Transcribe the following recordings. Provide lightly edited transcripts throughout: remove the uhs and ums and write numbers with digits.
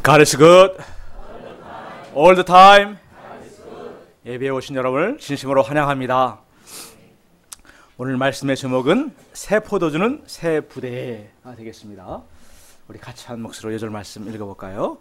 God is good all the time. 예배에 오신 여러분을 진심으로 환영합니다. 오늘 말씀의 제목은 새 포도주는 새 부대가 되겠습니다. 우리 같이 한 몫으로 예절 말씀 읽어볼까요?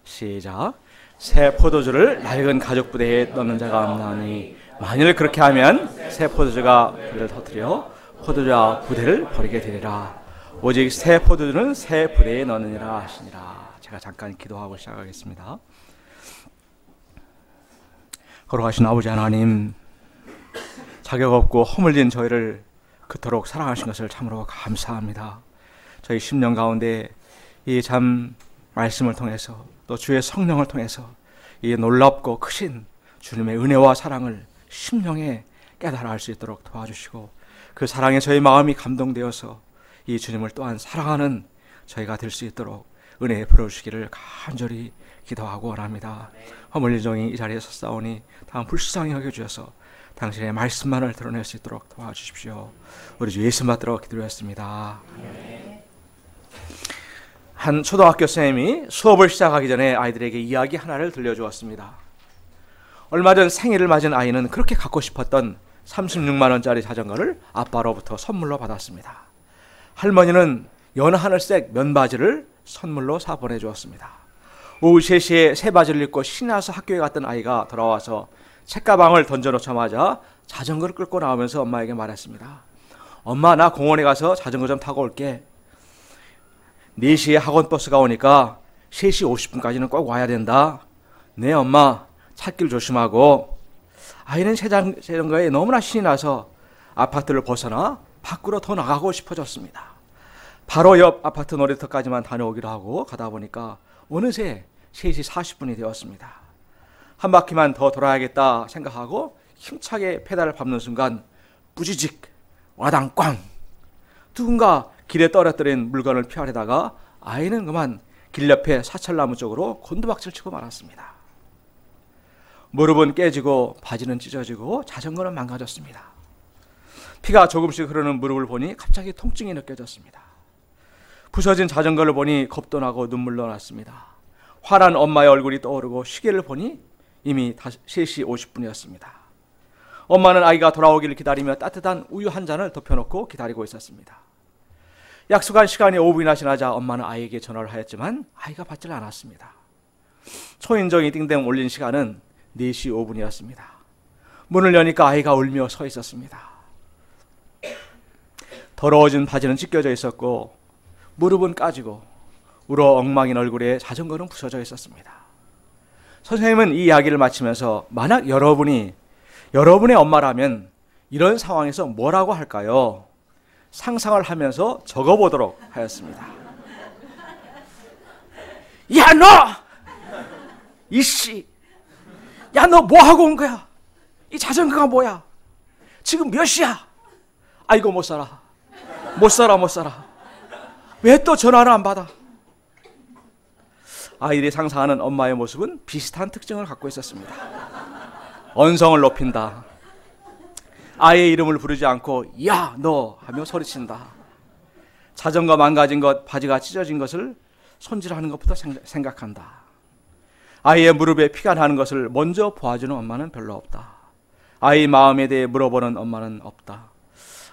시작. 새 포도주를 낡은 가죽 부대에 넣는 자가 없나니 만일 그렇게 하면 새 포도주가 부대를 터뜨려 포도주와 부대를 버리게 되리라. 오직 새 포도주는 새 부대에 넣느니라 하시니라. 제가 잠깐 기도하고 시작하겠습니다. 걸어가신 아버지 하나님, 자격 없고 허물진 저희를 그토록 사랑하신 것을 참으로 감사합니다. 저희 10년 가운데 이 참 말씀을 통해서 또 주의 성령을 통해서 이 놀랍고 크신 주님의 은혜와 사랑을 심령에 깨달아 알 수 있도록 도와주시고, 그 사랑에 저희 마음이 감동되어서 이 주님을 또한 사랑하는 저희가 될 수 있도록 은혜에 풀어주시기를 간절히 기도하고 원합니다. 허물린 종이 이 자리에 섰사오니 다음 불쌍히 여겨주셔서 당신의 말씀만을 드러낼 수 있도록 도와주십시오. 우리 주 예수 받들어 기도했습니다. 한 초등학교 선생님이 수업을 시작하기 전에 아이들에게 이야기 하나를 들려주었습니다. 얼마 전 생일을 맞은 아이는 그렇게 갖고 싶었던 36만 원짜리 자전거를 아빠로부터 선물로 받았습니다. 할머니는 연하늘색 면바지를 선물로 사 보내주었습니다. 오후 3시에 새 바지를 입고 신이 나서 학교에 갔던 아이가 돌아와서 책가방을 던져놓자마자 자전거를 끌고 나오면서 엄마에게 말했습니다. 엄마, 나 공원에 가서 자전거 좀 타고 올게. 4시에 학원 버스가 오니까 3시 50분까지는 꼭 와야 된다. 네 엄마, 찾길 조심하고. 아이는 새 자전거에 너무나 신이 나서 아파트를 벗어나 밖으로 더 나가고 싶어졌습니다. 바로 옆 아파트 놀이터까지만 다녀오기로 하고 가다 보니까 어느새 3시 40분이 되었습니다. 한 바퀴만 더 돌아야겠다 생각하고 힘차게 페달을 밟는 순간 뿌지직 와당꽝, 누군가 길에 떨어뜨린 물건을 피하려다가 아이는 그만 길 옆에 사철나무 쪽으로 곤두박질 치고 말았습니다. 무릎은 깨지고 바지는 찢어지고 자전거는 망가졌습니다. 피가 조금씩 흐르는 무릎을 보니 갑자기 통증이 느껴졌습니다. 부서진 자전거를 보니 겁도 나고 눈물도 났습니다. 화난 엄마의 얼굴이 떠오르고 시계를 보니 이미 3시 50분이었습니다. 엄마는 아이가 돌아오기를 기다리며 따뜻한 우유 한 잔을 덮여놓고 기다리고 있었습니다. 약속한 시간이 5분이나 지나자 엄마는 아이에게 전화를 하였지만 아이가 받질 않았습니다. 초인종이 띵동 울린 시간은 4시 5분이었습니다. 문을 여니까 아이가 울며 서 있었습니다. 더러워진 바지는 찢겨져 있었고 무릎은 까지고 울어 엉망인 얼굴에 자전거는 부서져 있었습니다. 선생님은 이 이야기를 마치면서 만약 여러분의 엄마라면 이런 상황에서 뭐라고 할까요? 상상을 하면서 적어보도록 하였습니다. 야, 너! 이씨! 야, 너 뭐하고 온 거야? 이 자전거가 뭐야? 지금 몇 시야? 아이고, 못 살아. 왜 또 전화를 안 받아? 아이들이 상상하는 엄마의 모습은 비슷한 특징을 갖고 있었습니다. 언성을 높인다. 아이의 이름을 부르지 않고 야, 너 하며 소리친다. 자전거 망가진 것, 바지가 찢어진 것을 손질하는 것부터 생각한다. 아이의 무릎에 피가 나는 것을 먼저 보아주는 엄마는 별로 없다. 아이 마음에 대해 물어보는 엄마는 없다.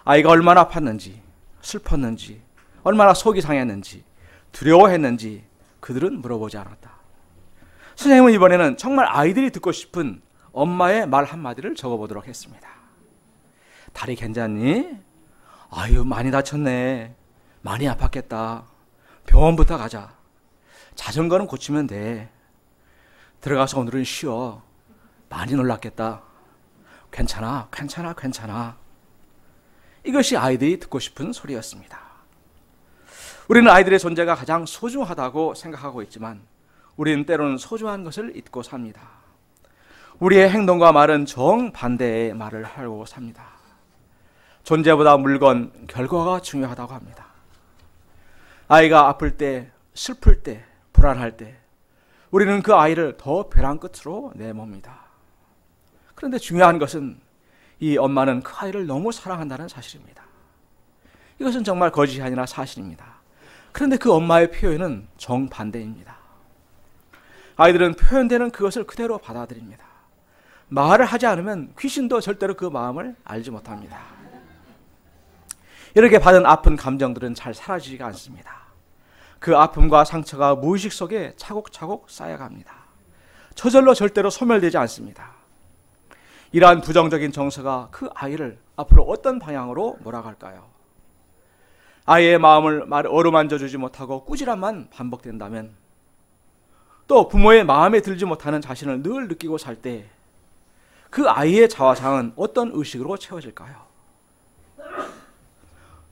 아이가 얼마나 아팠는지, 슬펐는지, 얼마나 속이 상했는지, 두려워했는지 그들은 물어보지 않았다. 선생님은 이번에는 정말 아이들이 듣고 싶은 엄마의 말 한마디를 적어보도록 했습니다. 다리 괜찮니? 아유, 많이 다쳤네. 많이 아팠겠다. 병원부터 가자. 자전거는 고치면 돼. 들어가서 오늘은 쉬어. 많이 놀랐겠다. 괜찮아. 이것이 아이들이 듣고 싶은 소리였습니다. 우리는 아이들의 존재가 가장 소중하다고 생각하고 있지만 우리는 때로는 소중한 것을 잊고 삽니다. 우리의 행동과 말은 정반대의 말을 하고 삽니다. 존재보다 물건, 결과가 중요하다고 합니다. 아이가 아플 때, 슬플 때, 불안할 때 우리는 그 아이를 더 벼랑 끝으로 내멉니다. 그런데 중요한 것은 이 엄마는 그 아이를 너무 사랑한다는 사실입니다. 이것은 정말 거짓이 아니라 사실입니다. 그런데 그 엄마의 표현은 정반대입니다. 아이들은 표현되는 그것을 그대로 받아들입니다. 말을 하지 않으면 귀신도 절대로 그 마음을 알지 못합니다. 이렇게 받은 아픈 감정들은 잘 사라지지가 않습니다. 그 아픔과 상처가 무의식 속에 차곡차곡 쌓여갑니다. 저절로 절대로 소멸되지 않습니다. 이러한 부정적인 정서가 그 아이를 앞으로 어떤 방향으로 몰아갈까요? 아이의 마음을 어루만져 주지 못하고 꾸지람만 반복된다면, 또 부모의 마음에 들지 못하는 자신을 늘 느끼고 살 때 그 아이의 자화상은 어떤 의식으로 채워질까요?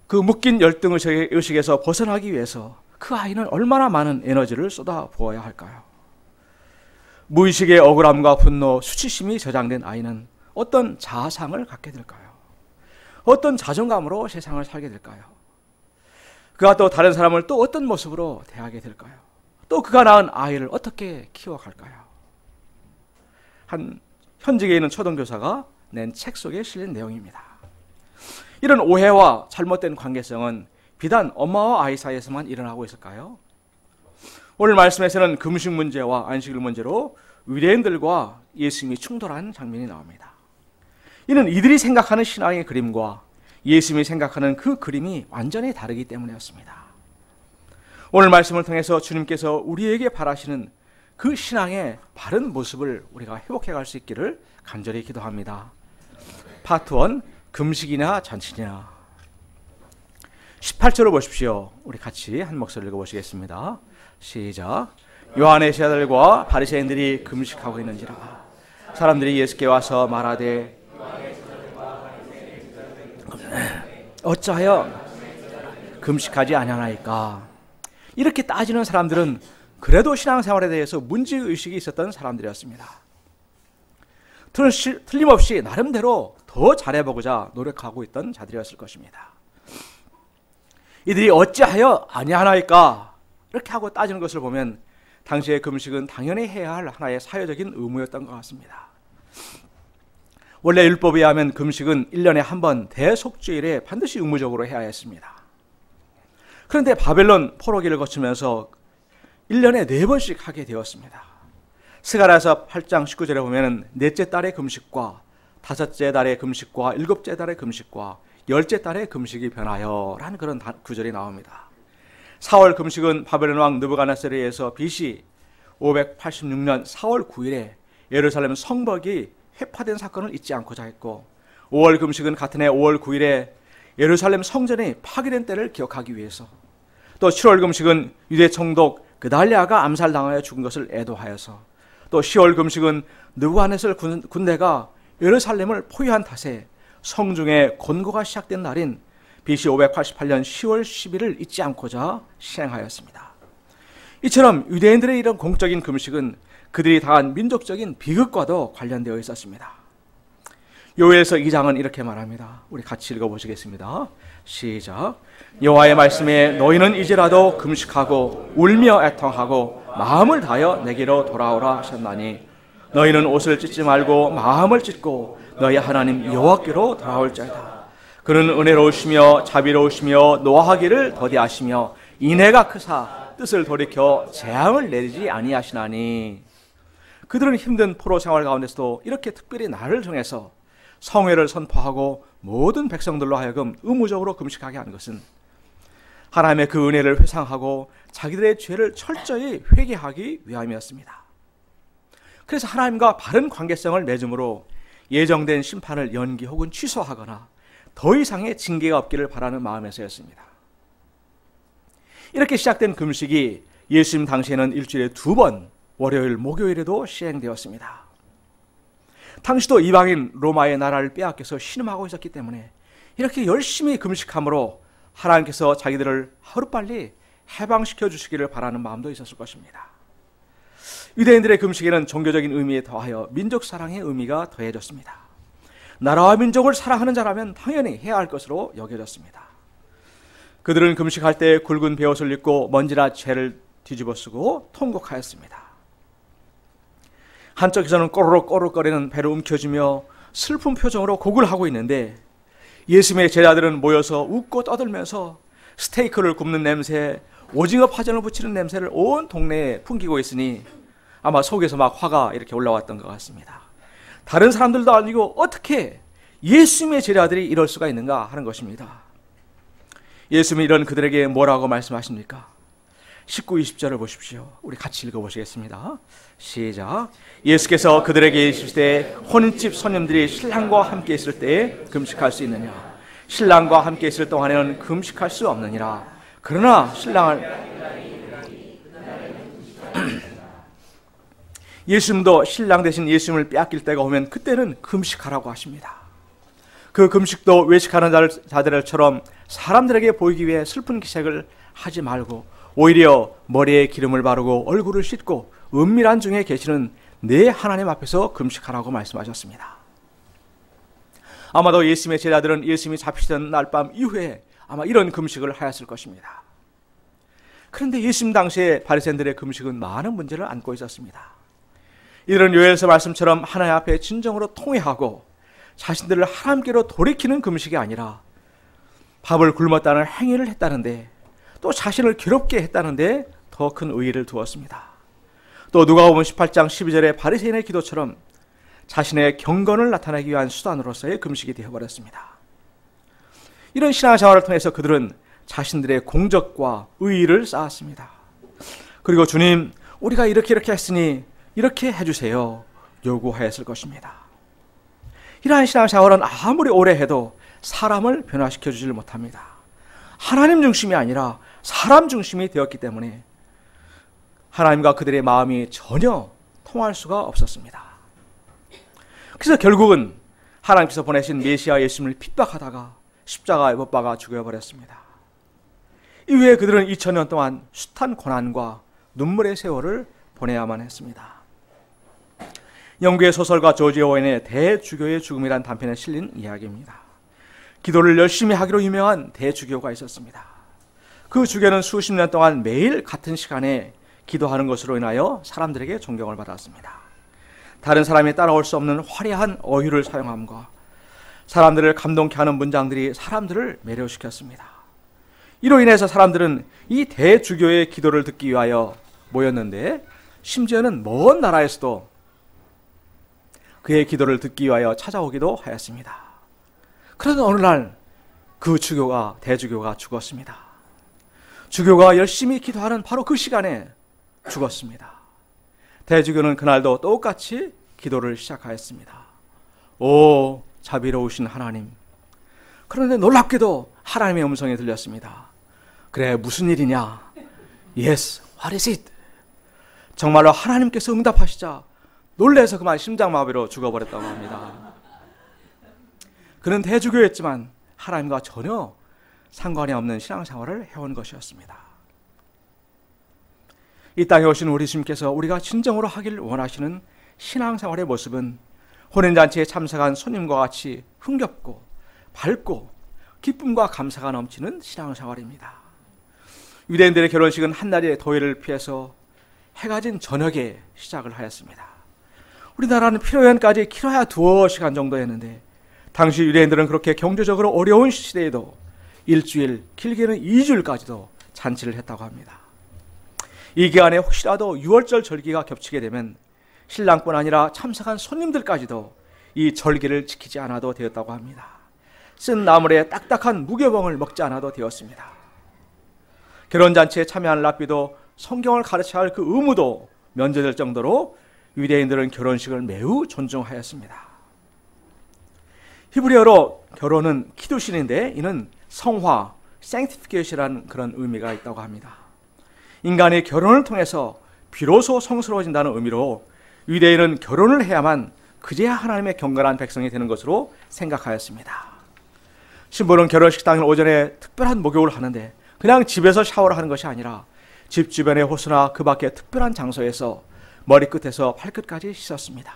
그 묶인 열등 의식에서 벗어나기 위해서 그 아이는 얼마나 많은 에너지를 쏟아 부어야 할까요? 무의식의 억울함과 분노, 수치심이 저장된 아이는 어떤 자아상을 갖게 될까요? 어떤 자존감으로 세상을 살게 될까요? 그가 또 다른 사람을 또 어떤 모습으로 대하게 될까요? 또 그가 낳은 아이를 어떻게 키워갈까요? 한 현직에 있는 초등교사가 낸 책 속에 실린 내용입니다. 이런 오해와 잘못된 관계성은 비단 엄마와 아이 사이에서만 일어나고 있을까요? 오늘 말씀에서는 금식 문제와 안식일 문제로 유대인들과 예수님이 충돌하는 장면이 나옵니다. 이는 이들이 생각하는 신앙의 그림과 예수님이 생각하는 그 그림이 완전히 다르기 때문이었습니다. 오늘 말씀을 통해서 주님께서 우리에게 바라시는 그 신앙의 바른 모습을 우리가 회복해 갈 수 있기를 간절히 기도합니다. 파트 1, 금식이냐 잔치냐. 18절을 보십시오. 우리 같이 한 목소리 읽어보시겠습니다. 시작. 요한의 제자들과 바리새인들이 금식하고 있는지라. 사람들이 예수께 와서 말하되 어찌하여 금식하지 아니하나이까. 이렇게 따지는 사람들은 그래도 신앙생활에 대해서 문제의식이 있었던 사람들이었습니다. 틀림없이 나름대로 더 잘해보고자 노력하고 있던 자들이었을 것입니다. 이들이 어찌하여 아니하나이까 이렇게 하고 따지는 것을 보면 당시의 금식은 당연히 해야 할 하나의 사회적인 의무였던 것 같습니다. 원래 율법에 의하면 금식은 1년에 한 번 대속죄일에 반드시 의무적으로 해야 했습니다. 그런데 바벨론 포로기를 거치면서 1년에 4번씩 하게 되었습니다. 스가랴서 8장 19절에 보면 넷째 달의 금식과 다섯째 달의 금식과 일곱째 달의 금식과 열째 달의 금식이 변하여 라는 그런 구절이 나옵니다. 4월 금식은 바벨론 왕 느부갓네살에 의해서 BC 586년 4월 9일에 예루살렘 성벽이 회파된 사건을 잊지 않고자 했고, 5월 금식은 같은 해 5월 9일에 예루살렘 성전이 파괴된 때를 기억하기 위해서, 또 7월 금식은 유대 총독 그달리아가 암살당하여 죽은 것을 애도하여서, 또 10월 금식은 느부갓네살 군대가 예루살렘을 포위한 탓에 성중에 곤고가 시작된 날인 BC 588년 10월 10일을 잊지 않고자 시행하였습니다. 이처럼 유대인들의 이런 공적인 금식은 그들이 당한 민족적인 비극과도 관련되어 있었습니다. 요엘서 2장은 이렇게 말합니다. 우리 같이 읽어보시겠습니다. 시작. 여호와의 말씀에 너희는 이제라도 금식하고 울며 애통하고 마음을 다하여 내게로 돌아오라 하셨나니 너희는 옷을 찢지 말고 마음을 찢고 너희 하나님 여호와께로 돌아올지어다. 그는 은혜로우시며 자비로우시며 노하기를 더디하시며 인애가 크사 뜻을 돌이켜 재앙을 내리지 아니하시나니. 그들은 힘든 포로 생활 가운데서도 이렇게 특별히 날을 정해서 성회를 선포하고 모든 백성들로 하여금 의무적으로 금식하게 한 것은 하나님의 그 은혜를 회상하고 자기들의 죄를 철저히 회개하기 위함이었습니다. 그래서 하나님과 바른 관계성을 맺음으로 예정된 심판을 연기 혹은 취소하거나 더 이상의 징계가 없기를 바라는 마음에서였습니다. 이렇게 시작된 금식이 예수님 당시에는 일주일에 2번 월요일, 목요일에도 시행되었습니다. 당시도 이방인 로마의 나라를 빼앗겨서 신음하고 있었기 때문에 이렇게 열심히 금식함으로 하나님께서 자기들을 하루빨리 해방시켜 주시기를 바라는 마음도 있었을 것입니다. 유대인들의 금식에는 종교적인 의미에 더하여 민족 사랑의 의미가 더해졌습니다. 나라와 민족을 사랑하는 자라면 당연히 해야 할 것으로 여겨졌습니다. 그들은 금식할 때 굵은 베옷을 입고 먼지나 죄를 뒤집어 쓰고 통곡하였습니다. 한쪽에서는 꼬르륵꼬르륵거리는 배를 움켜쥐며 슬픈 표정으로 곡을 하고 있는데, 예수님의 제자들은 모여서 웃고 떠들면서 스테이크를 굽는 냄새, 오징어 파전을 부치는 냄새를 온 동네에 풍기고 있으니 아마 속에서 막 화가 이렇게 올라왔던 것 같습니다. 다른 사람들도 아니고 어떻게 예수님의 제자들이 이럴 수가 있는가 하는 것입니다. 예수님이 이런 그들에게 뭐라고 말씀하십니까? 19, 20절을 보십시오. 우리 같이 읽어보시겠습니다. 시작. 예수께서 그들에게 이르시되 혼인집 손님들이 신랑과 함께 있을 때에 금식할 수 있느냐? 신랑과 함께 있을 동안에는 금식할 수 없느니라. 그러나 신랑을 예수님도 신랑 대신 예수님을 빼앗길 때가 오면 그때는 금식하라고 하십니다. 그 금식도 외식하는 자들처럼 사람들에게 보이기 위해 슬픈 기색을 하지 말고 오히려 머리에 기름을 바르고 얼굴을 씻고 은밀한 중에 계시는 내 하나님 앞에서 금식하라고 말씀하셨습니다. 아마도 예수님의 제자들은 예수님이 잡히시던 날 밤 이후에 아마 이런 금식을 하였을 것입니다. 그런데 예수님 당시에 바리새인들의 금식은 많은 문제를 안고 있었습니다. 이런 요엘서 말씀처럼 하나님 앞에 진정으로 통회하고 자신들을 하나님께로 돌이키는 금식이 아니라 밥을 굶었다는 행위를 했다는데 또 자신을 괴롭게 했다는데 더 큰 의의를 두었습니다. 또 누가복음 18장 12절의 바리새인의 기도처럼 자신의 경건을 나타내기 위한 수단으로서의 금식이 되어버렸습니다. 이런 신앙생활을 통해서 그들은 자신들의 공적과 의의를 쌓았습니다. 그리고 주님, 우리가 이렇게 했으니 이렇게 해주세요 요구하였을 것입니다. 이러한 신앙생활은 아무리 오래 해도 사람을 변화시켜 주질 못합니다. 하나님 중심이 아니라 사람 중심이 되었기 때문에 하나님과 그들의 마음이 전혀 통할 수가 없었습니다. 그래서 결국은 하나님께서 보내신 메시아 예수님을 핍박하다가 십자가에 못 박아 죽여버렸습니다. 이후에 그들은 2000년 동안 숱한 고난과 눈물의 세월을 보내야만 했습니다. 영국의 소설가 조지 오웬의 대주교의 죽음이란 단편에 실린 이야기입니다. 기도를 열심히 하기로 유명한 대주교가 있었습니다. 그 주교는 수십 년 동안 매일 같은 시간에 기도하는 것으로 인하여 사람들에게 존경을 받았습니다. 다른 사람이 따라올 수 없는 화려한 어휘를 사용함과 사람들을 감동케 하는 문장들이 사람들을 매료시켰습니다. 이로 인해서 사람들은 이 대주교의 기도를 듣기 위하여 모였는데 심지어는 먼 나라에서도 그의 기도를 듣기 위하여 찾아오기도 하였습니다. 그러던 어느 날 그 대주교가 죽었습니다. 주교가 열심히 기도하는 바로 그 시간에 죽었습니다. 대주교는 그날도 똑같이 기도를 시작하였습니다. 오 자비로우신 하나님. 그런데 놀랍게도 하나님의 음성이 들렸습니다. 그래 무슨 일이냐? Yes, what is it? 정말로 하나님께서 응답하시자 놀라서 그만 심장마비로 죽어버렸다고 합니다. 그는 대주교였지만 하나님과 전혀 상관이 없는 신앙생활을 해온 것이었습니다. 이 땅에 오신 우리 주님께서 우리가 진정으로 하길 원하시는 신앙생활의 모습은 혼인잔치에 참석한 손님과 같이 흥겹고 밝고 기쁨과 감사가 넘치는 신앙생활입니다. 유대인들의 결혼식은 한낮의 더위를 피해서 해가 진 저녁에 시작을 하였습니다. 우리나라는 필요연까지 길어야 2시간 정도였는데 당시 유대인들은 그렇게 경제적으로 어려운 시대에도 일주일, 길게는 2주일까지도 잔치를 했다고 합니다. 이 기간에 혹시라도 유월절 절기가 겹치게 되면 신랑뿐 아니라 참석한 손님들까지도 이 절기를 지키지 않아도 되었다고 합니다. 쓴 나물에 딱딱한 무교병을 먹지 않아도 되었습니다. 결혼잔치에 참여하는 랍비도 성경을 가르쳐야 할 그 의무도 면제될 정도로 유대인들은 결혼식을 매우 존중하였습니다. 히브리어로 결혼은 키두신인데 이는 성화, sanctification이라는 그런 의미가 있다고 합니다. 인간이 결혼을 통해서 비로소 성스러워진다는 의미로 유대인은 결혼을 해야만 그제야 하나님의 경건한 백성이 되는 것으로 생각하였습니다. 신부는 결혼식 당일 오전에 특별한 목욕을 하는데 그냥 집에서 샤워를 하는 것이 아니라 집 주변의 호수나 그 밖의 특별한 장소에서 머리끝에서 발끝까지 씻었습니다.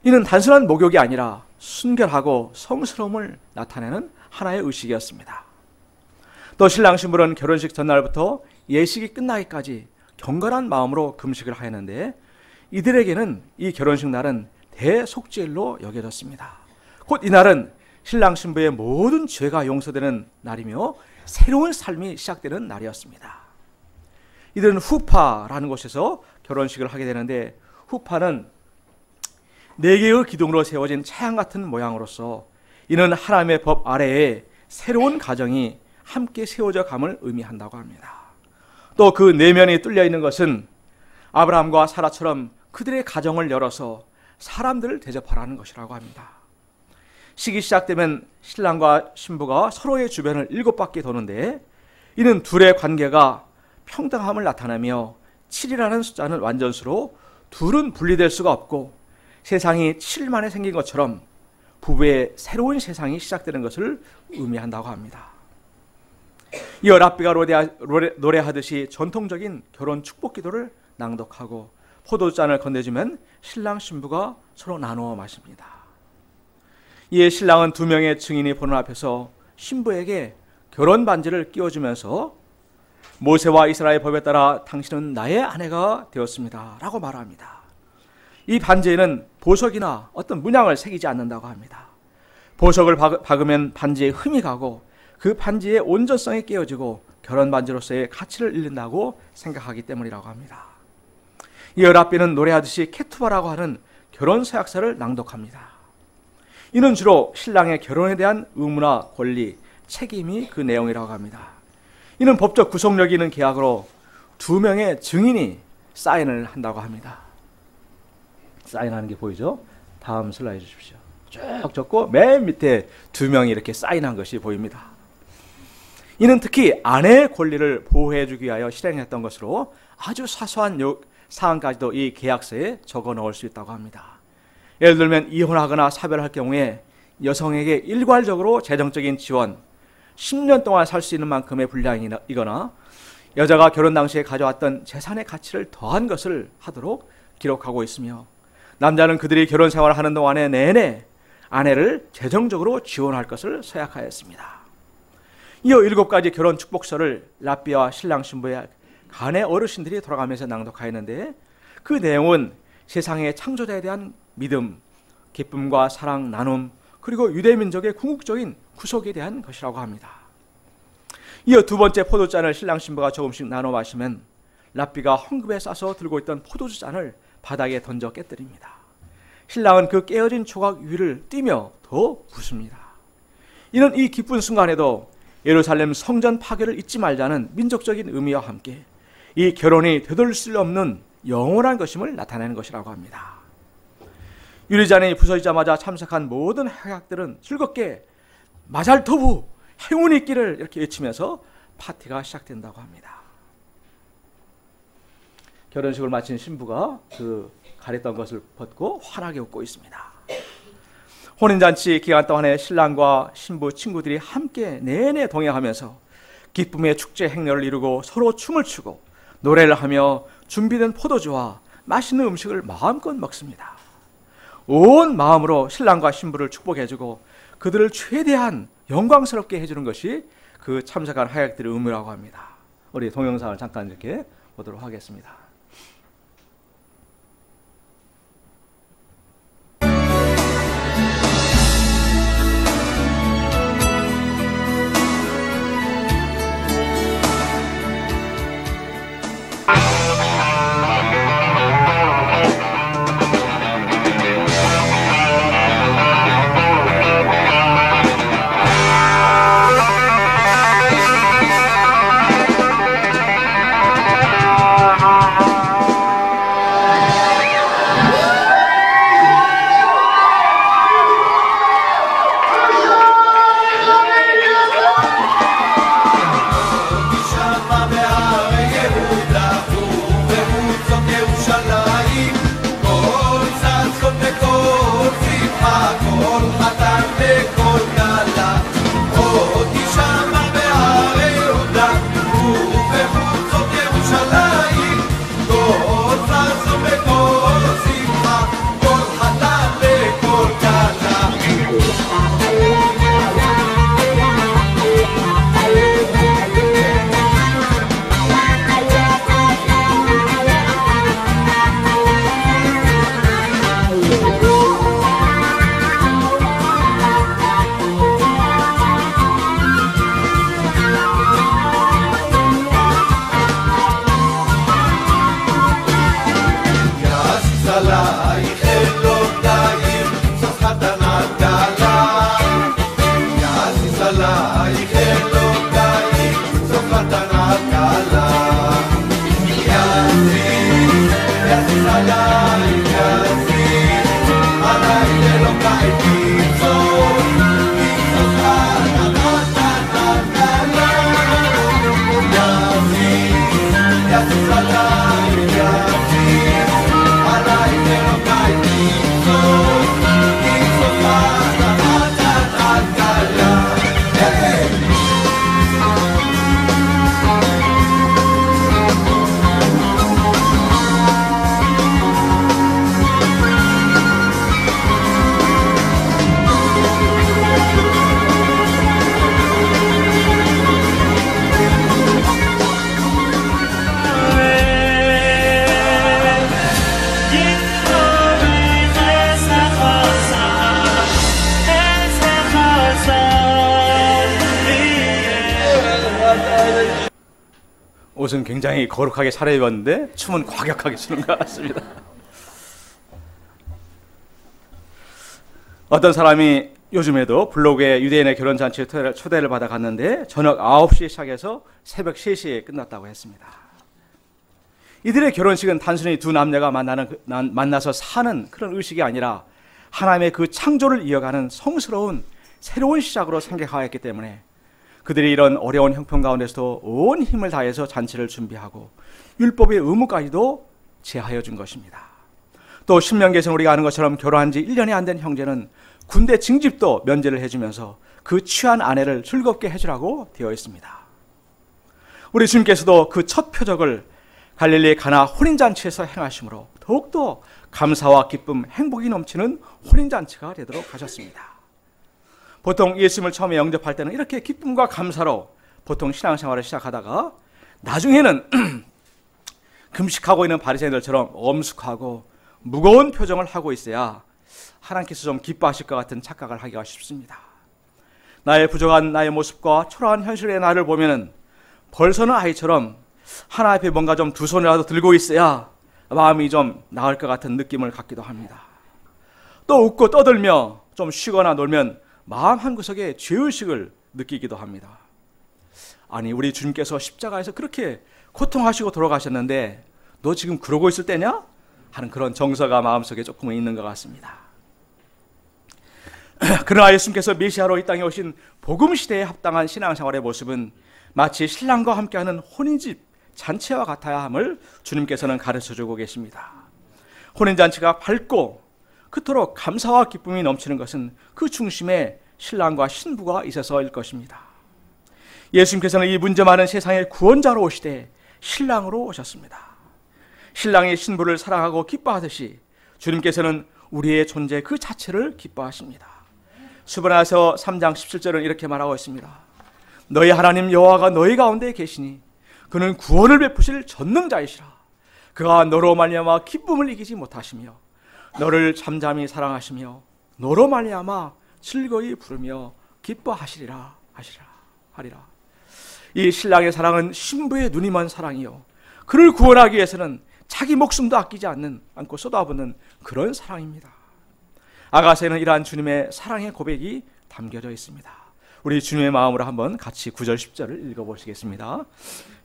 이는 단순한 목욕이 아니라 순결하고 성스러움을 나타내는 하나의 의식이었습니다. 또 신랑 신부는 결혼식 전날부터 예식이 끝나기까지 경건한 마음으로 금식을 하였는데 이들에게는 이 결혼식 날은 대속죄일로 여겨졌습니다. 곧 이날은 신랑 신부의 모든 죄가 용서되는 날이며 새로운 삶이 시작되는 날이었습니다. 이들은 후파라는 곳에서 결혼식을 하게 되는데, 후파는 4개의 기둥으로 세워진 차양 같은 모양으로서 이는 하나님의 법 아래에 새로운 가정이 함께 세워져 감을 의미한다고 합니다. 또 그 내면이 뚫려 있는 것은 아브라함과 사라처럼 그들의 가정을 열어서 사람들을 대접하라는 것이라고 합니다. 식이 시작되면 신랑과 신부가 서로의 주변을 7바퀴 도는데, 이는 둘의 관계가 평등함을 나타내며 7이라는 숫자는 완전수로 둘은 분리될 수가 없고 세상이 7일 만에 생긴 것처럼 부부의 새로운 세상이 시작되는 것을 의미한다고 합니다. 이어 랍비가 노래하듯이 전통적인 결혼 축복 기도를 낭독하고 포도잔을 건네주면 신랑 신부가 서로 나누어 마십니다. 이에 신랑은 2명의 증인이 보는 앞에서 신부에게 결혼 반지를 끼워주면서 모세와 이스라엘 법에 따라 당신은 나의 아내가 되었습니다 라고 말합니다. 이 반지에는 보석이나 어떤 문양을 새기지 않는다고 합니다. 보석을 박으면 반지에 흠이 가고 그 반지의 온전성이 깨어지고 결혼 반지로서의 가치를 잃는다고 생각하기 때문이라고 합니다. 이어 랍비는 노래하듯이 케투바라고 하는 결혼 서약서를 낭독합니다. 이는 주로 신랑의 결혼에 대한 의무나 권리, 책임이 그 내용이라고 합니다. 이는 법적 구속력이 있는 계약으로 2명의 증인이 사인을 한다고 합니다. 사인하는 게 보이죠? 다음 슬라이드 주십시오. 쭉 적고 맨 밑에 2명이 이렇게 사인한 것이 보입니다. 이는 특히 아내의 권리를 보호해주기 위하여 실행했던 것으로 아주 사소한 사항까지도 이 계약서에 적어 넣을 수 있다고 합니다. 예를 들면 이혼하거나 사별할 경우에 여성에게 일괄적으로 재정적인 지원, 10년 동안 살 수 있는 만큼의 분량이거나 여자가 결혼 당시에 가져왔던 재산의 가치를 더한 것을 하도록 기록하고 있으며, 남자는 그들이 결혼 생활을 하는 동안에 내내 아내를 재정적으로 지원할 것을 서약하였습니다. 이어 7가지 결혼 축복서를 랍비와 신랑 신부의 간의 어르신들이 돌아가면서 낭독하였는데, 그 내용은 세상의 창조자에 대한 믿음, 기쁨과 사랑, 나눔, 그리고 유대민족의 궁극적인 구속에 대한 것이라고 합니다. 이어 2번째 포도잔을 신랑 신부가 조금씩 나눠 마시면 랍비가 헝겊에 싸서 들고 있던 포도주 잔을 바닥에 던져 깨뜨립니다. 신랑은 그 깨어진 조각 위를 뛰며 더 부습니다. 이는 이 기쁜 순간에도 예루살렘 성전 파괴를 잊지 말자는 민족적인 의미와 함께 이 결혼이 되돌릴 수 없는 영원한 것임을 나타내는 것이라고 합니다. 유리잔이 부서지자마자 참석한 모든 행악들은 즐겁게 마잘토부, 행운이 있기를 이렇게 외치면서 파티가 시작된다고 합니다. 결혼식을 마친 신부가 그 가렸던 것을 벗고 환하게 웃고 있습니다. 혼인잔치 기간 동안에 신랑과 신부 친구들이 함께 내내 동행하면서 기쁨의 축제 행렬을 이루고 서로 춤을 추고 노래를 하며 준비된 포도주와 맛있는 음식을 마음껏 먹습니다. 온 마음으로 신랑과 신부를 축복해주고 그들을 최대한 영광스럽게 해주는 것이 그 참석한 하객들의 의무라고 합니다. 우리 동영상을 잠깐 이렇게 보도록 하겠습니다. 옷은 굉장히 거룩하게 차려입었는데 춤은 과격하게 추는 것 같습니다. 어떤 사람이 요즘에도 블로그에 유대인의 결혼잔치에 초대를 받아 갔는데 저녁 9시에 시작해서 새벽 3시에 끝났다고 했습니다. 이들의 결혼식은 단순히 두 남녀가 만나서 사는 그런 의식이 아니라 하나님의 그 창조를 이어가는 성스러운 새로운 시작으로 생각하였기 때문에 그들이 이런 어려운 형편 가운데서도 온 힘을 다해서 잔치를 준비하고 율법의 의무까지도 제하여 준 것입니다. 또 신명기에서는 우리가 아는 것처럼 결혼한 지 1년이 안 된 형제는 군대 징집도 면제를 해주면서 그 취한 아내를 즐겁게 해주라고 되어 있습니다. 우리 주님께서도 그 첫 표적을 갈릴리 가나 혼인잔치에서 행하심으로 더욱더 감사와 기쁨, 행복이 넘치는 혼인잔치가 되도록 하셨습니다. 보통 예수님을 처음에 영접할 때는 이렇게 기쁨과 감사로 보통 신앙생활을 시작하다가 나중에는 금식하고 있는 바리새인들처럼 엄숙하고 무거운 표정을 하고 있어야 하나님께서 좀 기뻐하실 것 같은 착각을 하기가 쉽습니다. 나의 부족한 나의 모습과 초라한 현실의 나를 보면은 벌서는 아이처럼 하나 앞에 뭔가 좀 두 손이라도 들고 있어야 마음이 좀 나을 것 같은 느낌을 갖기도 합니다. 또 웃고 떠들며 좀 쉬거나 놀면 마음 한구석에 죄의식을 느끼기도 합니다. 아니, 우리 주님께서 십자가에서 그렇게 고통하시고 돌아가셨는데 너 지금 그러고 있을 때냐? 하는 그런 정서가 마음속에 조금은 있는 것 같습니다. 그러나 예수님께서 메시아로 이 땅에 오신 복음시대에 합당한 신앙생활의 모습은 마치 신랑과 함께하는 혼인집 잔치와 같아야 함을 주님께서는 가르쳐주고 계십니다. 혼인잔치가 밝고 그토록 감사와 기쁨이 넘치는 것은 그 중심에 신랑과 신부가 있어서일 것입니다. 예수님께서는 이 문제 많은 세상의 구원자로 오시되 신랑으로 오셨습니다. 신랑이 신부를 사랑하고 기뻐하듯이 주님께서는 우리의 존재 그 자체를 기뻐하십니다. 수브라서 3장 17절은 이렇게 말하고 있습니다. 너희 하나님 여호와가 너희 가운데 계시니 그는 구원을 베푸실 전능자이시라. 그가 너로 말미암아 기쁨을 이기지 못하시며 너를 잠잠히 사랑하시며 너로 말미암아 즐거이 부르며 기뻐하시리라 하리라. 이 신랑의 사랑은 신부의 눈이 먼 사랑이요, 그를 구원하기 위해서는 자기 목숨도 아끼지 않고 쏟아붓는 그런 사랑입니다. 아가서에는 이러한 주님의 사랑의 고백이 담겨져 있습니다. 우리 주님의 마음으로 한번 같이 9절 10절을 읽어보시겠습니다.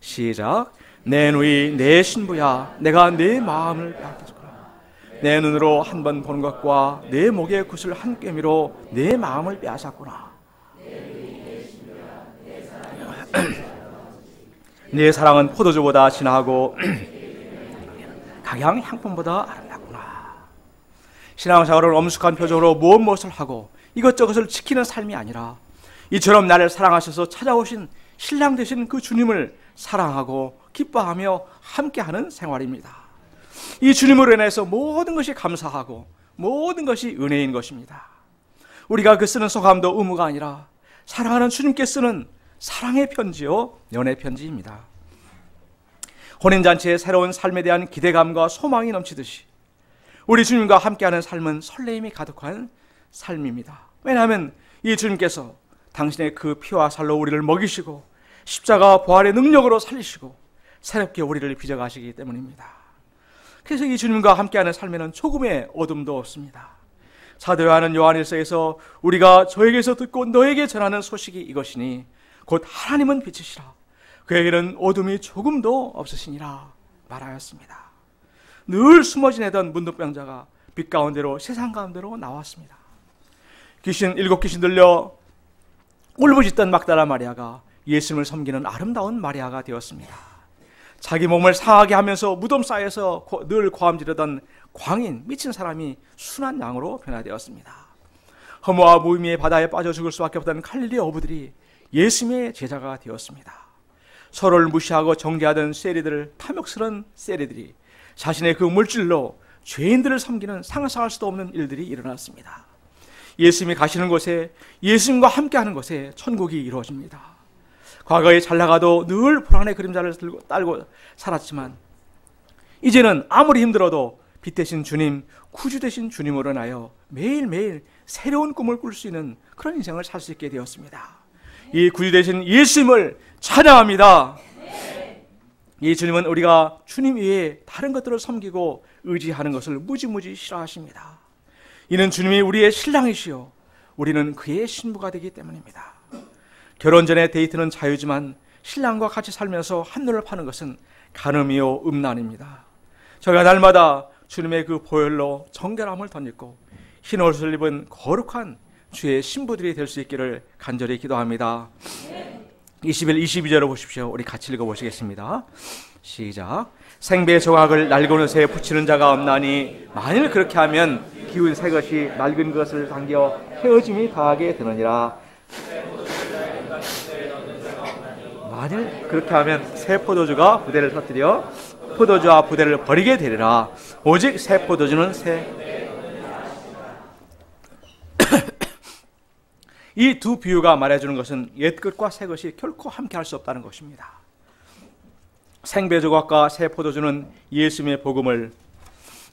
시작. 내 누이 내 신부야, 내가 내 마음을 빼앗겼구나. 내 눈으로 한 번 본 것과 내 목의 굿을 한 꿰미로 내 마음을 빼앗았구나. 내 사랑은 포도주보다 진하고 각양 향품보다 아름답구나. 신앙생활을 엄숙한 표정으로 무엇을 하고 이것저것을 지키는 삶이 아니라 이처럼 나를 사랑하셔서 찾아오신 신랑 되신 그 주님을 사랑하고 기뻐하며 함께하는 생활입니다. 이 주님으로 인해서 모든 것이 감사하고 모든 것이 은혜인 것입니다. 우리가 그 쓰는 소감도 의무가 아니라 사랑하는 주님께 쓰는 사랑의 편지요, 연애 편지입니다. 혼인잔치의 새로운 삶에 대한 기대감과 소망이 넘치듯이 우리 주님과 함께하는 삶은 설레임이 가득한 삶입니다. 왜냐하면 이 주님께서 당신의 그 피와 살로 우리를 먹이시고 십자가 부활의 능력으로 살리시고 새롭게 우리를 빚어가시기 때문입니다. 그래서 이 주님과 함께하는 삶에는 조금의 어둠도 없습니다. 사도 요한일서에서 우리가 저에게서 듣고 너에게 전하는 소식이 이것이니 곧 하나님은 빛이시라 그에게는 어둠이 조금도 없으시니라 말하였습니다. 늘 숨어 지내던 문둥병자가 빛 가운데로 세상 가운데로 나왔습니다. 일곱 귀신 들려 울부짖던 막달라 마리아가 예수님을 섬기는 아름다운 마리아가 되었습니다. 자기 몸을 상하게 하면서 무덤 사이에서 늘 고함 지르던 광인, 미친 사람이 순한 양으로 변화되었습니다. 허무와 무의미의 바다에 빠져 죽을 수밖에 없던 갈릴리 어부들이 예수님의 제자가 되었습니다. 서로를 무시하고 정죄하던 탐욕스러운 세리들이 자신의 그 물질로 죄인들을 섬기는 상상할 수도 없는 일들이 일어났습니다. 예수님이 가시는 곳에, 예수님과 함께하는 곳에 천국이 이루어집니다. 과거에 잘 나가도 늘 불안의 그림자를 딸고 살았지만 이제는 아무리 힘들어도 빛 대신 주님, 구주 되신 주님으로 인하여 매일매일 새로운 꿈을 꿀 수 있는 그런 인생을 살 수 있게 되었습니다. 이 구주 되신 예수님을 찬양합니다. 이 주님은 우리가 주님 외에 다른 것들을 섬기고 의지하는 것을 무지무지 싫어하십니다. 이는 주님이 우리의 신랑이시요 우리는 그의 신부가 되기 때문입니다. 결혼 전에 데이트는 자유지만 신랑과 같이 살면서 한눈을 파는 것은 간음이요 음란입니다. 저희가 날마다 주님의 그 보혈로 정결함을 덧입고 흰 옷을 입은 거룩한 주의 신부들이 될 수 있기를 간절히 기도합니다. 21, 22절을 보십시오. 우리 같이 읽어보시겠습니다. 시작. 생배 조각을 낡은 옷에 붙이는 자가 없나니 만일 그렇게 하면 기운 새 것이 낡은 것을 당겨 헤어짐이 더하게 되느니라. 만일 그렇게 하면 새 포도주가 부대를 터뜨려 포도주와 부대를 버리게 되리라. 오직 새 포도주는 이 두 비유가 말해주는 것은 옛것과 새것이 결코 함께할 수 없다는 것입니다. 생배 조각과 새 포도주는 예수님의 복음을,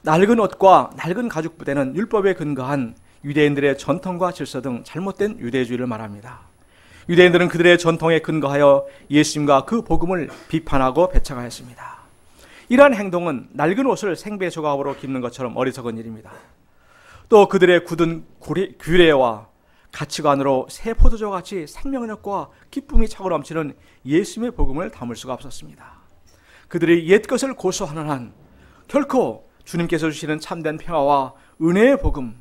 낡은 옷과 낡은 가죽 부대는 율법에 근거한 유대인들의 전통과 질서 등 잘못된 유대주의를 말합니다. 유대인들은 그들의 전통에 근거하여 예수님과 그 복음을 비판하고 배척하였습니다. 이러한 행동은 낡은 옷을 생배 조각으로 깁는 것처럼 어리석은 일입니다. 또 그들의 굳은 규례와 가치관으로 새 포도주와 같이 생명력과 기쁨이 차고 넘치는 예수님의 복음을 담을 수가 없었습니다. 그들이 옛것을 고수하는 한 결코 주님께서 주시는 참된 평화와 은혜의 복음,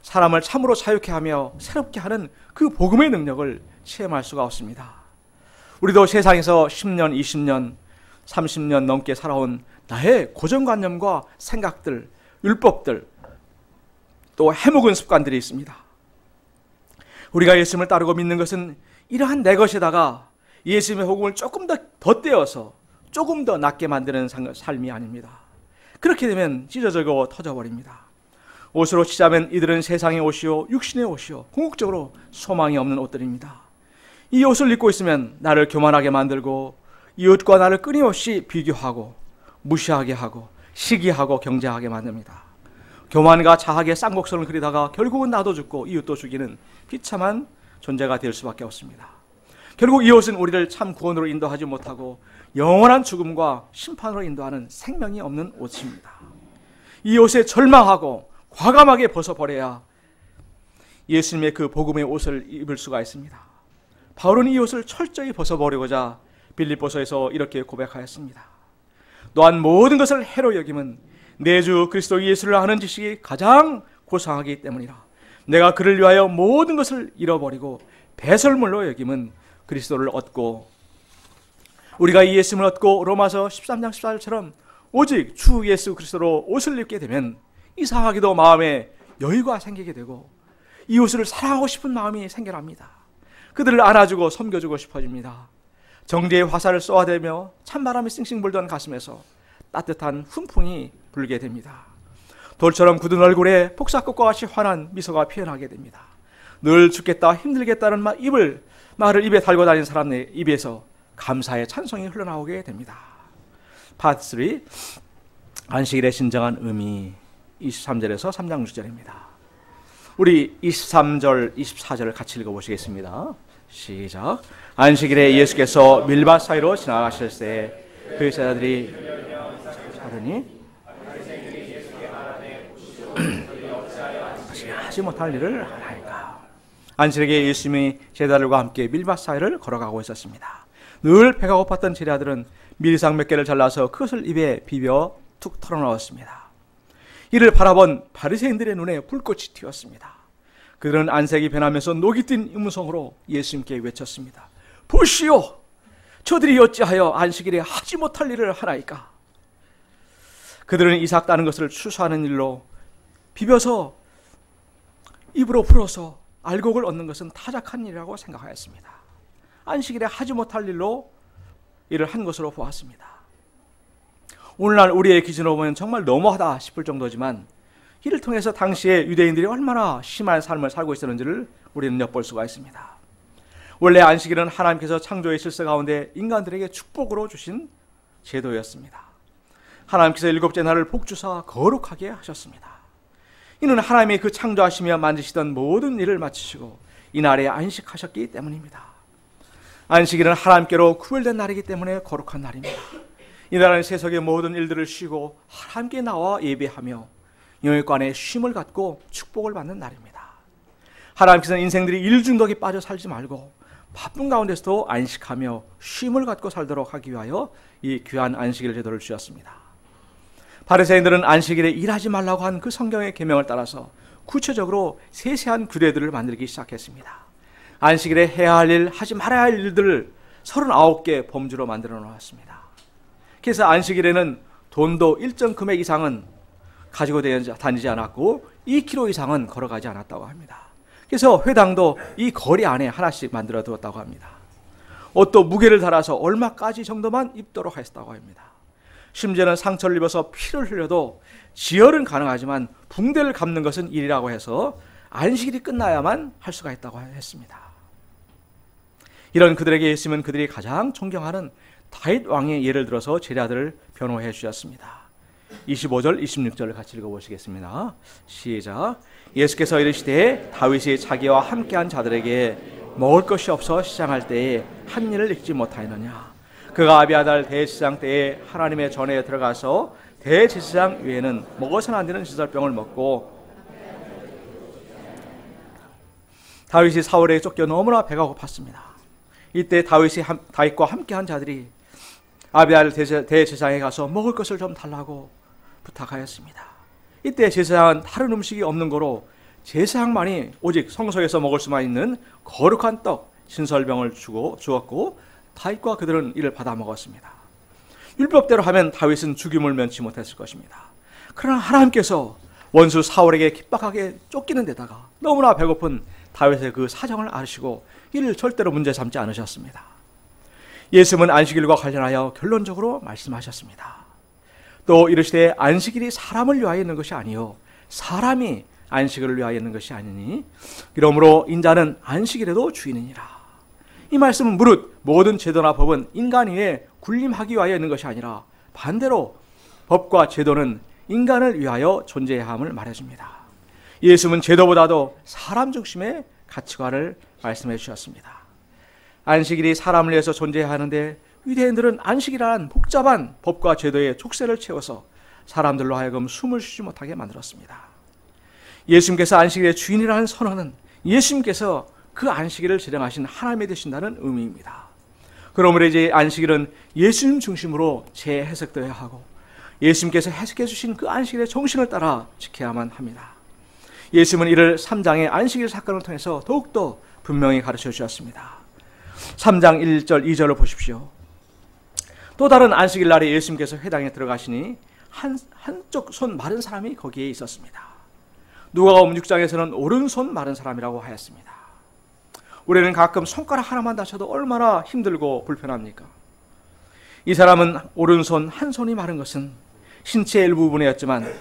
사람을 참으로 자유케 하며 새롭게 하는 그 복음의 능력을 체험할 수가 없습니다. 우리도 세상에서 10년, 20년, 30년 넘게 살아온 나의 고정관념과 생각들, 율법들, 또 해묵은 습관들이 있습니다. 우리가 예수님을 따르고 믿는 것은 이러한 내 것에다가 예수님의 복음을 조금 더 덧대어서 조금 더 낫게 만드는 삶이 아닙니다. 그렇게 되면 찢어지고 터져버립니다. 옷으로 치자면 이들은 세상의 옷이요 육신의 옷이요 궁극적으로 소망이 없는 옷들입니다. 이 옷을 입고 있으면 나를 교만하게 만들고 이 옷과 나를 끊임없이 비교하고 무시하게 하고 시기하고 경쟁하게 만듭니다. 교만과 자학의 쌍곡선을 그리다가 결국은 나도 죽고 이웃도 죽이는 비참한 존재가 될 수밖에 없습니다. 결국 이 옷은 우리를 참 구원으로 인도하지 못하고 영원한 죽음과 심판으로 인도하는 생명이 없는 옷입니다. 이 옷에 절망하고 과감하게 벗어버려야 예수님의 그 복음의 옷을 입을 수가 있습니다. 바울은 이 옷을 철저히 벗어버리고자 빌립보서에서 이렇게 고백하였습니다. 또한 모든 것을 해로 여김은 내 주 그리스도 예수를 아는 지식이 가장 고상하기 때문이라. 내가 그를 위하여 모든 것을 잃어버리고 배설물로 여김은 그리스도를 얻고, 우리가 이 예수님을 얻고 로마서 13장 14절처럼 오직 주 예수 그리스도로 옷을 입게 되면 이상하게도 마음에 여유가 생기게 되고 이 옷을 사랑하고 싶은 마음이 생겨납니다. 그들을 안아주고 섬겨주고 싶어집니다. 정죄의 화살을 쏘아대며 찬바람이 싱싱 불던 가슴에서 따뜻한 훈풍이 불게 됩니다. 돌처럼 굳은 얼굴에 폭삭꽃과 같이 환한 미소가 피어나게 됩니다. 늘 죽겠다 힘들겠다는 말을 입에 달고 다니는 사람의 입에서 감사의 찬송이 흘러나오게 됩니다. 파트 3, 안식일의 진정한 의미, 23절에서 3장 6절입니다. 우리 23절, 24절을 같이 읽어보시겠습니다. 시작. 안식일에 예수께서 밀밭 사이로 지나가실 때 그 제자들이 자르니 하지 못할 일을 하나이까. 안식일에 예수님이 제자들과 함께 밀밭 사이를 걸어가고 있었습니다. 늘 배가 고팠던 제자들은 밀상 몇 개를 잘라서 그것을 입에 비벼 툭 털어넣었습니다. 이를 바라본 바리새인들의 눈에 불꽃이 튀었습니다. 그들은 안색이 변하면서 녹이 뛴 음성으로 예수님께 외쳤습니다. 보시오! 저들이 어찌하여 안식일에 하지 못할 일을 하나이까? 그들은 이삭 따는 것을 추수하는 일로 비벼서 입으로 불어서 알곡을 얻는 것은 타작한 일이라고 생각하였습니다. 안식일에 하지 못할 일로 일을 한 것으로 보았습니다. 오늘날 우리의 기준으로 보면 정말 너무하다 싶을 정도지만 이를 통해서 당시에 유대인들이 얼마나 심한 삶을 살고 있었는지를 우리는 엿볼 수가 있습니다. 원래 안식일은 하나님께서 창조의 질서 가운데 인간들에게 축복으로 주신 제도였습니다. 하나님께서 일곱째 날을 복주사 거룩하게 하셨습니다. 이는 하나님이 그 창조하시며 만드시던 모든 일을 마치시고 이날에 안식하셨기 때문입니다. 안식일은 하나님께로 구별된 날이기 때문에 거룩한 날입니다. 이날은 세속의 모든 일들을 쉬고 하나님께 나와 예배하며 영육간의 쉼을 갖고 축복을 받는 날입니다. 하나님께서는 인생들이 일 중독에 빠져 살지 말고 바쁜 가운데서도 안식하며 쉼을 갖고 살도록 하기 위하여 이 귀한 안식일 제도를 주셨습니다. 바리새인들은 안식일에 일하지 말라고 한 그 성경의 계명을 따라서 구체적으로 세세한 규례들을 만들기 시작했습니다. 안식일에 해야 할 일, 하지 말아야 할 일들을 39개 범주로 만들어 놓았습니다. 그래서 안식일에는 돈도 일정 금액 이상은 가지고 다니지 않았고 2km 이상은 걸어가지 않았다고 합니다. 그래서 회당도 이 거리 안에 하나씩 만들어 두었다고 합니다. 옷도 무게를 달아서 얼마까지 정도만 입도록 했다고 합니다. 심지어는 상처를 입어서 피를 흘려도 지혈은 가능하지만 붕대를 감는 것은 일이라고 해서 안식일이 끝나야만 할 수가 있다고 했습니다. 이런 그들에게 예수님은 그들이 가장 존경하는 다윗 왕의 예를 들어서 제자들을 변호해 주셨습니다. 25절, 26절을 같이 읽어보시겠습니다. 시작. 예수께서 이르시되 다윗이 자기와 함께한 자들에게 먹을 것이 없어 시장할 때에 한 일을 잊지 못하였느냐. 그가 아비아달 대제사장 때에 하나님의 전에 들어가서 대제사장 외에는 먹어서는 안 되는 지설병을 먹고 다윗이 사울에게 쫓겨 너무나 배가 고팠습니다. 이때 다윗과 함께한 자들이 아비아달 대제사장에 가서 먹을 것을 좀 달라고 부탁하였습니다. 이때 제사장은 다른 음식이 없는 거로 제사장만이 오직 성소에서 먹을 수만 있는 거룩한 떡 신설병을 주었고 다윗과 그들은 이를 받아 먹었습니다. 율법대로 하면 다윗은 죽임을 면치 못했을 것입니다. 그러나 하나님께서 원수 사울에게 핍박하게 쫓기는 데다가 너무나 배고픈 다윗의 그 사정을 아시고 이를 절대로 문제 삼지 않으셨습니다. 예수님은 안식일과 관련하여 결론적으로 말씀하셨습니다. 또 이르시되 안식일이 사람을 위하여 있는 것이 아니요 사람이 안식일을 위하여 있는 것이 아니니 그러므로 인자는 안식일에도 주인이니라. 이 말씀은 무릇 모든 제도나 법은 인간 위에 군림하기 위하여 있는 것이 아니라 반대로 법과 제도는 인간을 위하여 존재해야 함을 말해줍니다. 예수님은 제도보다도 사람 중심의 가치관을 말씀해 주셨습니다. 안식일이 사람을 위해서 존재해야 하는데 유대인들은 안식이라는 복잡한 법과 제도의 족쇄를 채워서 사람들로 하여금 숨을 쉬지 못하게 만들었습니다. 예수님께서 안식일의 주인이라는 선언은 예수님께서 그 안식일을 제정하신 하나님이 되신다는 의미입니다. 그러므로 이제 안식일은 예수님 중심으로 재해석되어야 하고 예수님께서 해석해 주신 그 안식일의 정신을 따라 지켜야만 합니다. 예수님은 이를 3장의 안식일 사건을 통해서 더욱더 분명히 가르쳐 주셨습니다. 3장 1절 2절을 보십시오. 또 다른 안식일 날에 예수님께서 회당에 들어가시니 한쪽 손 마른 사람이 거기에 있었습니다. 누가복음 6장에서는 오른손 마른 사람이라고 하였습니다. 우리는 가끔 손가락 하나만 다쳐도 얼마나 힘들고 불편합니까? 이 사람은 오른손 한 손이 마른 것은 신체의 일부분이었지만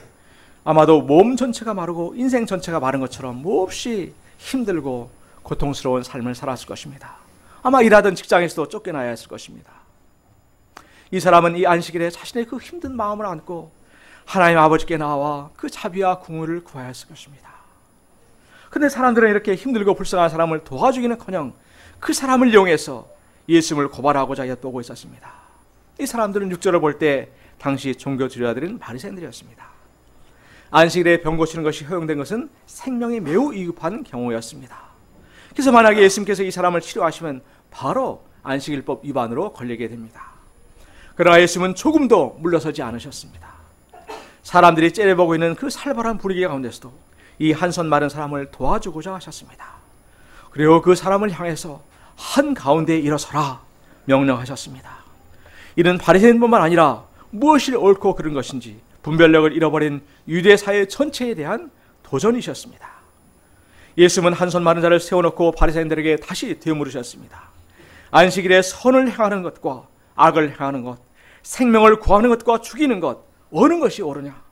아마도 몸 전체가 마르고 인생 전체가 마른 것처럼 몹시 힘들고 고통스러운 삶을 살았을 것입니다. 아마 일하던 직장에서도 쫓겨나야 했을 것입니다. 이 사람은 이 안식일에 자신의 그 힘든 마음을 안고 하나님 아버지께 나와 그 자비와 궁유를 구하였을 것입니다. 그런데 사람들은 이렇게 힘들고 불쌍한 사람을 도와주기는커녕 그 사람을 이용해서 예수님을 고발하고자 엿보고 있었습니다. 이 사람들은 6절을 볼 때 당시 종교 지도자들은 바리새인들이었습니다. 안식일에 병 고치는 것이 허용된 것은 생명이 매우 위급한 경우였습니다. 그래서 만약에 예수님께서 이 사람을 치료하시면 바로 안식일법 위반으로 걸리게 됩니다. 그러나 예수님은 조금도 물러서지 않으셨습니다. 사람들이 째려보고 있는 그 살벌한 분위기 가운데서도 이 한손 마른 사람을 도와주고자 하셨습니다. 그리고 그 사람을 향해서 한가운데 일어서라 명령하셨습니다. 이는 바리새인뿐만 아니라 무엇이 옳고 그른 것인지 분별력을 잃어버린 유대 사회 전체에 대한 도전이셨습니다. 예수님은 한손 마른 자를 세워놓고 바리새인들에게 다시 되물으셨습니다. 안식일에 선을 행하는 것과 악을 행하는 것, 생명을 구하는 것과 죽이는 것, 어느 것이 옳으냐?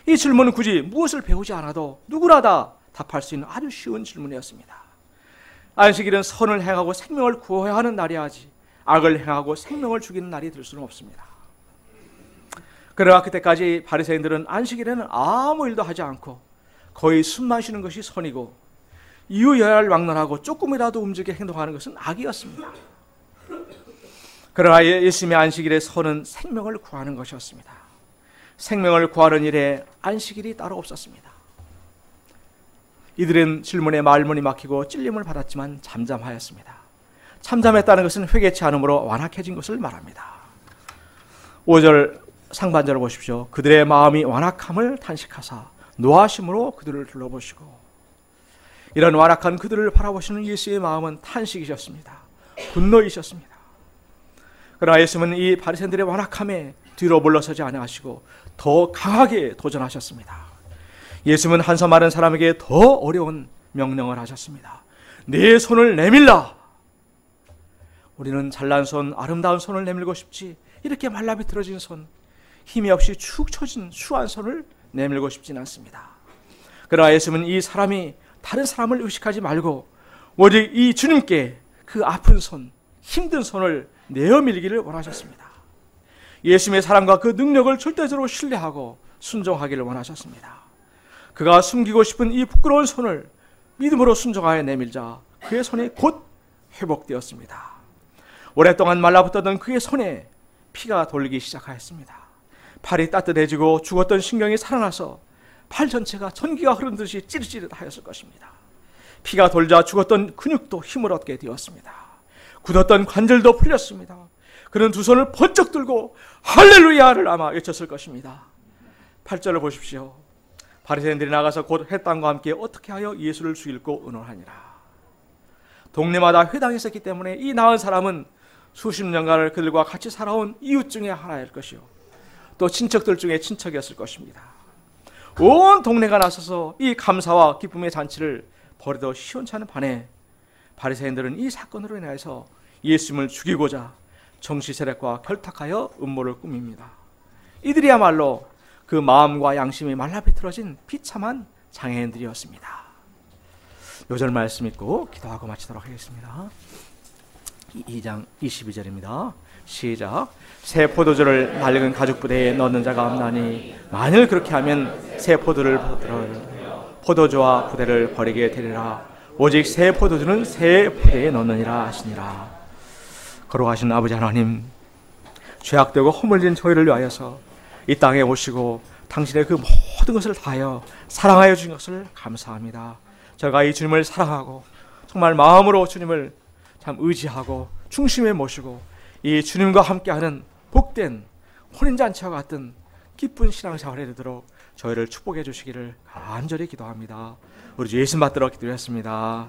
이 질문은 굳이 무엇을 배우지 않아도 누구나 다 답할 수 있는 아주 쉬운 질문이었습니다. 안식일은 선을 행하고 생명을 구해야 하는 날이야지 악을 행하고 생명을 죽이는 날이 될 수는 없습니다. 그러나 그때까지 바리새인들은 안식일에는 아무 일도 하지 않고 거의 숨만 쉬는 것이 선이고 이유여야를 막론하고 조금이라도 움직여 행동하는 것은 악이었습니다. 그러나 예수님의 안식일의 선은 생명을 구하는 것이었습니다. 생명을 구하는 일에 안식일이 따로 없었습니다. 이들은 질문에 말문이 막히고 찔림을 받았지만 잠잠하였습니다. 잠잠했다는 것은 회개치 않음으로 완악해진 것을 말합니다. 5절 상반절을 보십시오. 그들의 마음이 완악함을 탄식하사 노하심으로 그들을 둘러보시고, 이런 완악한 그들을 바라보시는 예수의 마음은 탄식이셨습니다. 분노이셨습니다. 그러나 예수님은 이 바리새인들의 완악함에 뒤로 물러서지 아니하시고 더 강하게 도전하셨습니다. 예수님은 한손 마른 사람에게 더 어려운 명령을 하셨습니다. 네 손을 내밀라. 우리는 잘난 손, 아름다운 손을 내밀고 싶지 이렇게 말라비틀어진 손, 힘이 없이 축 처진 수한 손을 내밀고 싶진 않습니다. 그러나 예수님은 이 사람이 다른 사람을 의식하지 말고 오직 이 주님께 그 아픈 손, 힘든 손을 내어 밀기를 원하셨습니다. 예수님의 사랑과 그 능력을 절대적으로 신뢰하고 순종하기를 원하셨습니다. 그가 숨기고 싶은 이 부끄러운 손을 믿음으로 순종하여 내밀자 그의 손이 곧 회복되었습니다. 오랫동안 말라붙었던 그의 손에 피가 돌기 시작하였습니다. 팔이 따뜻해지고 죽었던 신경이 살아나서 팔 전체가 전기가 흐르는 듯이 찌릿찌릿하였을 것입니다. 피가 돌자 죽었던 근육도 힘을 얻게 되었습니다. 굳었던 관절도 풀렸습니다. 그는 두 손을 번쩍 들고 할렐루야를 아마 외쳤을 것입니다. 8절을 보십시오. 바리새인들이 나가서 곧 회당과 함께 어떻게 하여 예수를 죽일고 의논하니라. 동네마다 회당이 있었기 때문에 이 나은 사람은 수십 년간을 그들과 같이 살아온 이웃 중에 하나일 것이요, 또 친척들 중에 친척이었을 것입니다. 온 동네가 나서서 이 감사와 기쁨의 잔치를 벌이도 시원찮은 반에 바리새인들은 이 사건으로 인해서 예수님을 죽이고자 정치 세력과 결탁하여 음모를 꾸밉니다. 이들이야말로 그 마음과 양심이 말라비틀어진 비참한 장애인들이었습니다. 요절 말씀 읽고 기도하고 마치도록 하겠습니다. 2장 22절입니다. 시작. 새 포도주를 낡은 가죽 부대에 넣는 자가 없나니 만일 그렇게 하면 새 포도주와 부대를 버리게 되리라. 오직 새 포도주는 새 부대에 넣느니라 하시니라. 거룩하신 아버지 하나님, 죄악되고 허물진 저희를 위하여서 이 땅에 오시고 당신의 그 모든 것을 다하여 사랑하여 주신 것을 감사합니다. 제가 이 주님을 사랑하고 정말 마음으로 주님을 참 의지하고 중심에 모시고 이 주님과 함께하는 복된 혼인잔치와 같은 기쁜 신앙생활이 되도록 저희를 축복해 주시기를 간절히 기도합니다. 우리 주 예수 받들어 기도했습니다.